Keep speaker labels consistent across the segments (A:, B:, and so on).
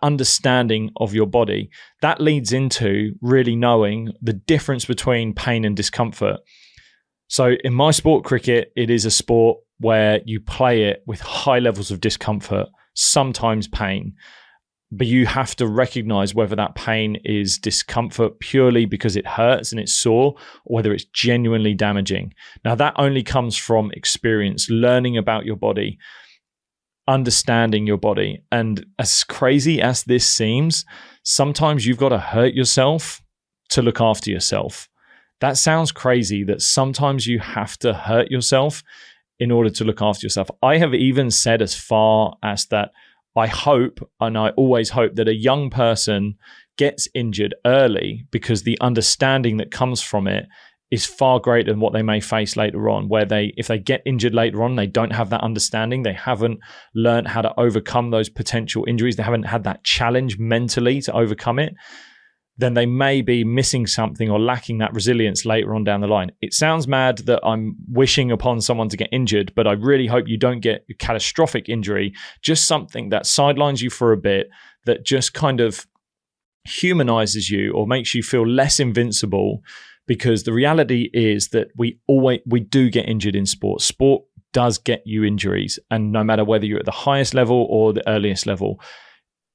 A: understanding of your body. That leads into really knowing the difference between pain and discomfort. So in my sport, cricket, it is a sport where you play it with high levels of discomfort, sometimes pain, but you have to recognize whether that pain is discomfort purely because it hurts and it's sore, or whether it's genuinely damaging. Now, that only comes from experience, learning about your body, understanding your body. And as crazy as this seems, sometimes you've got to hurt yourself to look after yourself. That sounds crazy, that sometimes you have to hurt yourself in order to look after yourself. I have even said as far as that I hope, and I always hope, that a young person gets injured early, because the understanding that comes from it is far greater than what they may face later on, where if they get injured later on, they don't have that understanding. They haven't learned how to overcome those potential injuries. They haven't had that challenge mentally to overcome it. Then they may be missing something or lacking that resilience later on down the line. It sounds mad that I'm wishing upon someone to get injured, but I really hope you don't get a catastrophic injury, just something that sidelines you for a bit, that just kind of humanizes you or makes you feel less invincible, because the reality is that we do get injured in sport. Sport does get you injuries, and no matter whether you're at the highest level or the earliest level,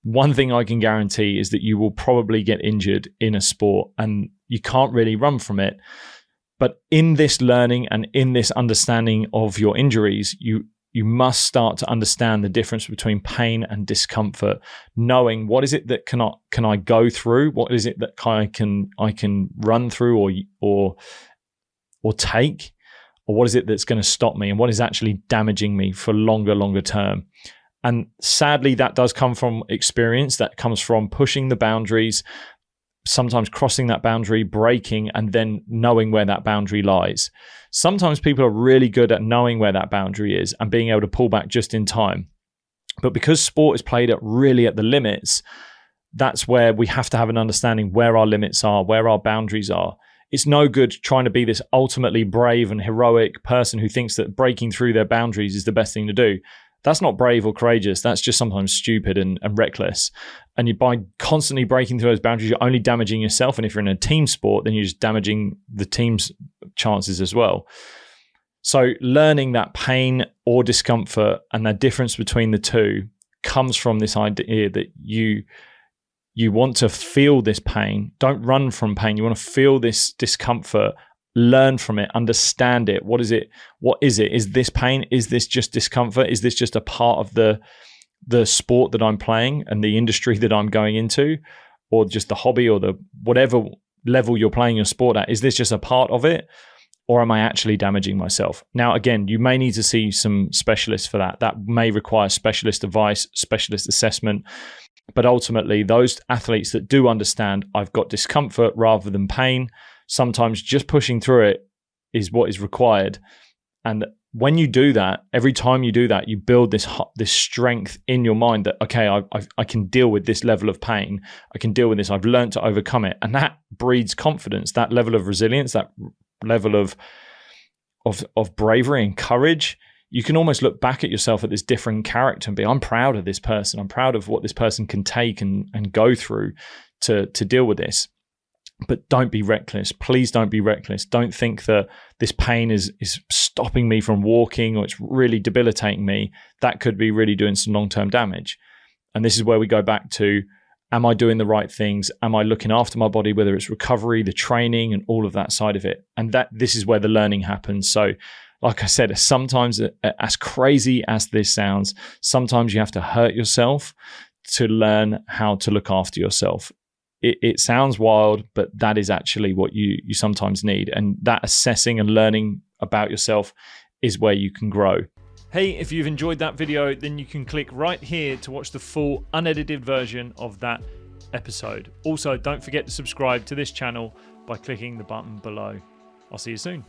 A: one thing I can guarantee is that you will probably get injured in a sport, and you can't really run from it. But in this learning and in this understanding of your injuries, you must start to understand the difference between pain and discomfort, knowing what is it that can I go through, what is it that I can run through or take, or what is it that's going to stop me, and what is actually damaging me for longer term. And sadly, that does come from experience. That comes from pushing the boundaries, sometimes crossing that boundary, breaking, and then knowing where that boundary lies. Sometimes people are really good at knowing where that boundary is and being able to pull back just in time. But because sport is played at the limits, that's where we have to have an understanding where our limits are, where our boundaries are. It's no good trying to be this ultimately brave and heroic person who thinks that breaking through their boundaries is the best thing to do. That's not brave or courageous. That's just sometimes stupid and reckless. And by constantly breaking through those boundaries, you're only damaging yourself. And if you're in a team sport, then you're just damaging the team's chances as well. So learning that pain or discomfort and the difference between the two comes from this idea that you want to feel this pain. Don't run from pain. You want to feel this discomfort. Learn from it, understand it. What is it? Is this pain? Is this just discomfort? Is this just a part of the sport that I'm playing and the industry that I'm going into, or just the hobby or the whatever level you're playing your sport at? Is this just a part of it, or am I actually damaging myself? Now, again, you may need to see some specialists for that. That may require specialist advice, specialist assessment. But ultimately, those athletes that do understand I've got discomfort rather than pain, sometimes just pushing through it is what is required. And when you do that, every time you do that, you build this strength in your mind that, okay, I can deal with this level of pain. I can deal with this. I've learned to overcome it. And that breeds confidence, that level of resilience, that level of bravery and courage. You can almost look back at yourself at this different character and be, I'm proud of this person. I'm proud of what this person can take and go through to deal with this. But don't be reckless. Please don't be reckless. Don't think that this pain is stopping me from walking, or it's really debilitating me. That could be really doing some long-term damage. And this is where we go back to, am I doing the right things? Am I looking after my body, whether it's recovery, the training, and all of that side of it? And this is where the learning happens. So like I said, sometimes, as crazy as this sounds, sometimes you have to hurt yourself to learn how to look after yourself. It sounds wild, but that is actually what you sometimes need. And that assessing and learning about yourself is where you can grow. Hey, if you've enjoyed that video, then you can click right here to watch the full unedited version of that episode. Also, don't forget to subscribe to this channel by clicking the button below. I'll see you soon.